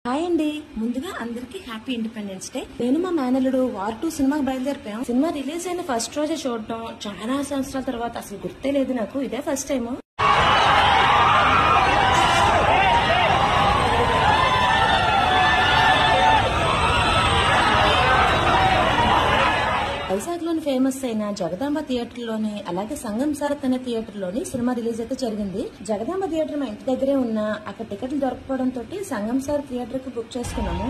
Hi అండి, ముందుగా అందరికి హ్యాపీ ఇండిపెండెన్స్ డే. నేను మా మేనల్లుడు వార్ 2 సినిమాకి బయలుదేరిపోయాం. సినిమా రిలీజ్ అయిన ఫస్ట్ రోజే చూడటం, చాలా సంవత్సరాల తర్వాత అసలు గుర్తే లేదు నాకు. ఇదే ఫస్ట్ టైం. వైజాగ్ లోని ఫేమస్ అయిన జగదాంబ థియేటర్ లోని, అలాగే సంగం సారత్ అనే థియేటర్ లోని సినిమా రిలీజ్ అయితే జరిగింది. జగదాంబ థియేటర్ మా ఇంటి దగ్గరే ఉన్న, అక్కడ టికెట్లు దొరకపోవడంతో సంగం సారత్ థియేటర్ కి బుక్ చేసుకున్నాము.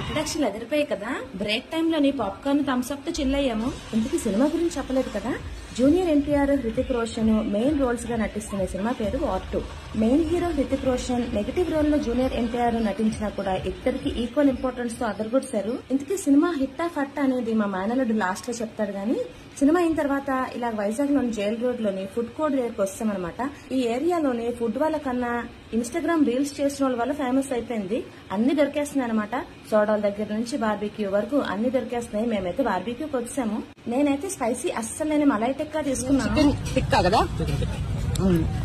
ఇంట్రడక్షన్ ఎదిరిపోయాయి కదా. బ్రేక్ టైమ్ లోని పాప్కార్న్ థమ్స్ అప్ తో చిల్ అయ్యాము. ఇంతకీ సినిమా గురించి చెప్పలేదు కదా. Junior NTR, Hrithik Roshan main roles గా నటిస్తున్న సినిమా పేరు war 2. Main hero Hrithik Roshan negative role లో జూనియర్ ఎన్టీఆర్ నటించినా కూడా ఇద్దరికి ఈక్వల్ ఇంపార్టెన్స్ తో అదరగొట్టారు. ఇంతకీ సినిమా హిట్టా ఫట్టా అనేది మా మేనల్లుడు లాస్ట్ లో చెప్తాడు గానీ, సినిమా అయిన తర్వాత ఇలా వైజాగ్ లోని జైల్ రోడ్ లోని ఫుడ్ కోర్ట్ దగ్గరకు వస్తామన్నమాట. ఈ ఏరియాలోని ఫుడ్ వాళ్ళ కన్నా ఇన్స్టాగ్రామ్ రీల్స్ చేసిన వాళ్ళ వల్ల ఫేమస్ అయిపోయింది. అన్ని దొరికేస్తున్నాయి అనమాట. సోడాల దగ్గర నుంచి బార్బీక్యూ వరకు అన్ని దొరికేస్తున్నాయి. మేమైతే బార్బీక్యూకి వచ్చాము. నేనైతే స్పైసీ అస్సలు నేను మలై టిక్కా తీసుకున్నాను. టిక్కా కదా,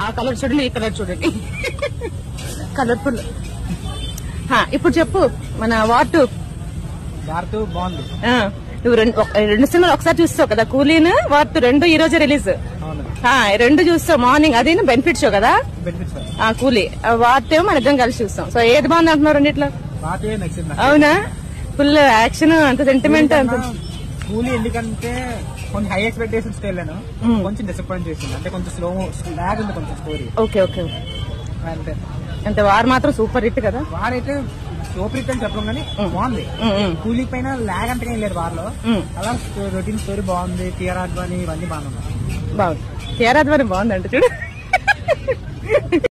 ఆ కలర్ చూడండి, ఈ కలర్ చూడండి, కలర్ఫుల్. ఇప్పుడు చెప్పు, మన వార్ 2 బాగుంది. నువ్వు రెండు సినిమాలు ఒకసారి చూస్తావు కదా, కూలీన్ వార్ 2 రెండు ఈ రోజే రిలీజ్. రెండు చూస్తావు మార్నింగ్. అది బెనిఫిట్ షో కదా, కూలీ. వార్ 2 మన ఇద్దరం కలిసి చూస్తాం. సో ఏది బాగుంది అంటున్నారు రెండిట్లో? అవునా, ఫుల్ యాక్షన్, అంత సెంటిమెంట్. అంత కూలీ ఎందుకంటే కొంచెం హై ఎక్స్పెక్టేషన్స్ వెళ్ళాను, కొంచెం డిసప్పాయింట్ చేసింది. అంటే కొంచెం స్లో లాగ్ ఉంది కొంచెం స్టోరీ. ఓకే ఓకే, అంటే వార్ మాత్రం సూపర్ హిట్ కదా. వార్ అయితే సూపర్ హిట్ అని చెప్పడం కానీ బాగుంది. కూలీ పైన లాగ్ అంతగా లేదు వార్ లో. అలా రొటీన్ స్టోరీ బాగుంది. టీఆర్ అద్వానీ ఇవన్నీ బాగున్నాయి. టీఆర్ అద్వానీ బాగుంది అంటే చూడు.